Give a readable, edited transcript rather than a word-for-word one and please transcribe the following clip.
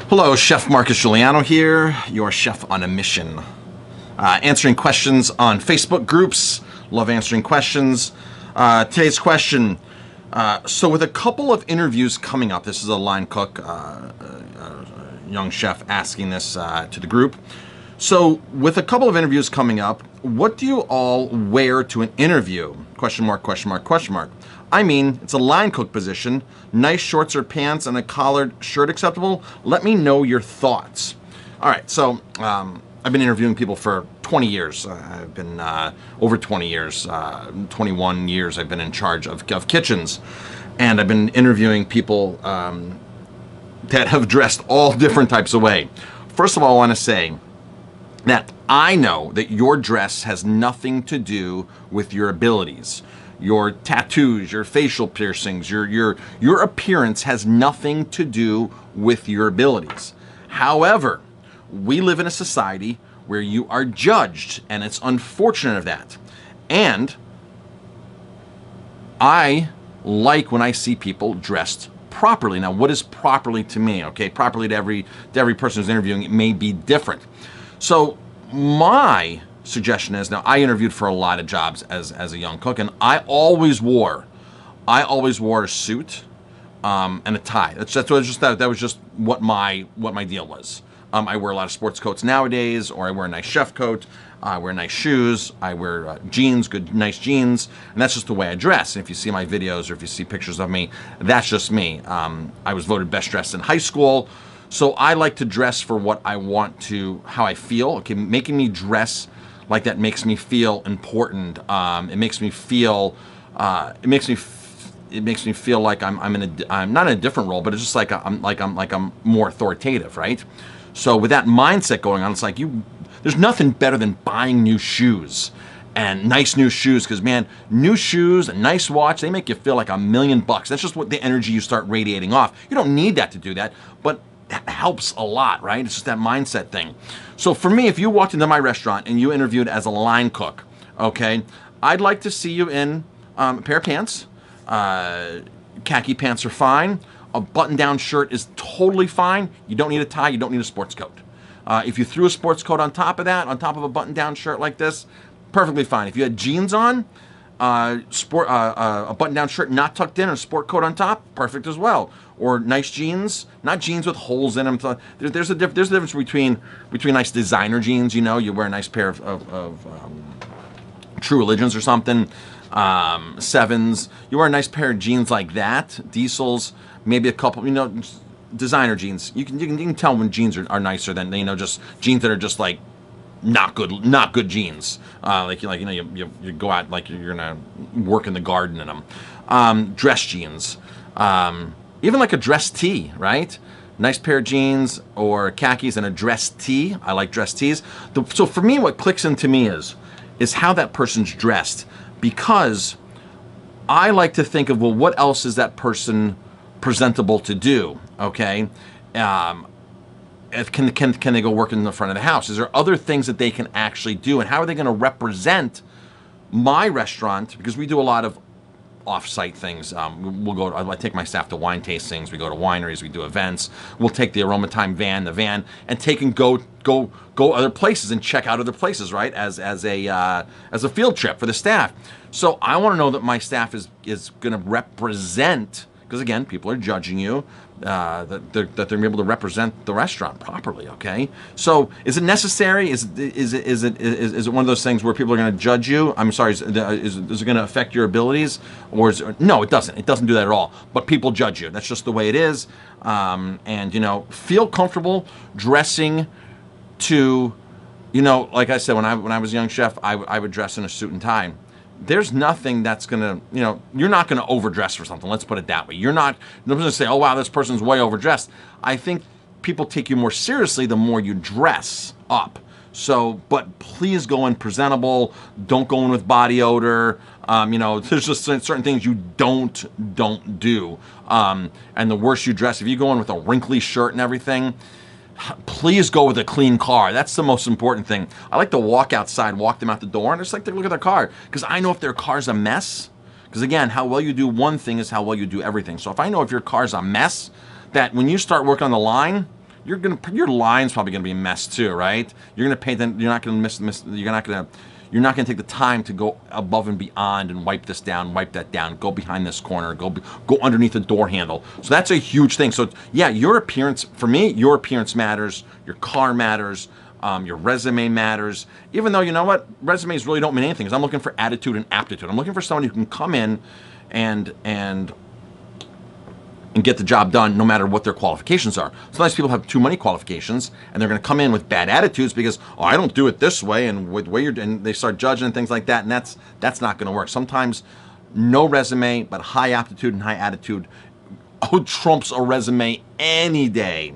Hello, Chef Marcus Guiliano here, your chef on a mission. Answering questions on Facebook groups. Love answering questions. Today's question, so with a couple of interviews coming up, this is a line cook, young chef asking this to the group. So with a couple of interviews coming up, what do you all wear to an interview? Question mark, question mark, question mark. I mean, it's a line cook position. Nice shorts or pants and a collared shirt acceptable? Let me know your thoughts. All right, so I've been interviewing people for 20 years. I've been over 20 years, 21 years I've been in charge of kitchens. And I've been interviewing people that have dressed all different types of way. First of all, I want to say that I know that your dress has nothing to do with your abilities. Your tattoos, your facial piercings, your appearance has nothing to do with your abilities. However, we live in a society where you are judged, and it's unfortunate of that. And I like when I see people dressed properly. Now, what is properly to me? Okay, properly to every person who's interviewing, it may be different. So my suggestion is, now I interviewed for a lot of jobs as a young cook, and I always wore a suit and a tie. That was just what my deal was. I wear a lot of sports coats nowadays, or I wear a nice chef coat. I wear nice shoes. I wear jeans, nice jeans, and that's just the way I dress. And if you see my videos or if you see pictures of me, that's just me. I was voted best dressed in high school, so I like to dress for what I want to, how I feel. Okay, making me dress like that makes me feel important. It makes me feel. It makes me feel like I'm not in a different role, but it's just like I'm more authoritative, right? So with that mindset going on, it's like there's nothing better than buying new shoes and nice new shoes, because man, new shoes, a nice watch, they make you feel like $1 million. That's just what the energy you start radiating off. You don't need that to do that, but that helps a lot, right? It's just that mindset thing. So for me, if you walked into my restaurant and you interviewed as a line cook, okay, I'd like to see you in a pair of pants. Khaki pants are fine. A button-down shirt is totally fine. You don't need a tie. You don't need a sports coat. If you threw a sports coat on top of that, on top of a button-down shirt like this, perfectly fine. If you had jeans on, a button-down shirt not tucked in, and a sport coat on top, perfect as well. Or nice jeans, not jeans with holes in them. There's a difference between nice designer jeans. You know, you wear a nice pair of True Religions or something, Sevens. You wear a nice pair of jeans like that, Diesels, maybe a couple. You know, designer jeans. You can tell when jeans are nicer than, you know, just jeans that are just like not good jeans. You go out like you're gonna work in the garden in them. Dress jeans. Even like a dress tee, right? Nice pair of jeans or khakis and a dress tee. I like dress tees. So for me, what clicks into me is how that person's dressed, because I like to think of, well, what else is that person presentable to do? Okay, can they go work in the front of the house? Is there other things that they can actually do, and how are they going to represent my restaurant? Because we do a lot of off-site things. I take my staff to wine tastings. We go to wineries. We do events. We'll take the Aroma Time van, and take and go other places and check out other places, right? As a field trip for the staff. So I want to know that my staff is going to represent, because again, people are judging you, that they're able to represent the restaurant properly. Okay, so is it necessary? Is it one of those things where people are going to judge you? I'm sorry, is it going to affect your abilities, or no? It doesn't. It doesn't do that at all. But people judge you. That's just the way it is. And you know, feel comfortable dressing to, you know, like I said, when I was a young chef, I would dress in a suit and tie. There's nothing that's gonna, you know, you're not gonna overdress for something. Let's put it that way. You're not gonna say, oh wow, this person's way overdressed. I think people take you more seriously the more you dress up. So, but please go in presentable. Don't go in with body odor. You know, there's just certain things you don't do. And the worse you dress, if you go in with a wrinkly shirt and everything, please go with a clean car. That's the most important thing. I like to walk outside, walk them out the door, and I just like to look at their car, because I know if their car's a mess. Because again, how well you do one thing is how well you do everything. So if I know if your car's a mess, that when you start working on the line, your line's probably gonna be a mess too, right? You're gonna paint them. You're not gonna you're not gonna take the time to go above and beyond and wipe this down, wipe that down, go behind this corner, go underneath the door handle. So that's a huge thing. So yeah, your appearance, for me, your appearance matters. Your car matters. Your resume matters. Even though, you know what, resumes really don't mean anything, because I'm looking for attitude and aptitude. I'm looking for somebody who can come in and get the job done no matter what their qualifications are. Sometimes people have too many qualifications and they're going to come in with bad attitudes because, oh, I don't do it this way, and with the way and they start judging and things like that, and that's not going to work. Sometimes no resume but high aptitude and high attitude trumps a resume any day.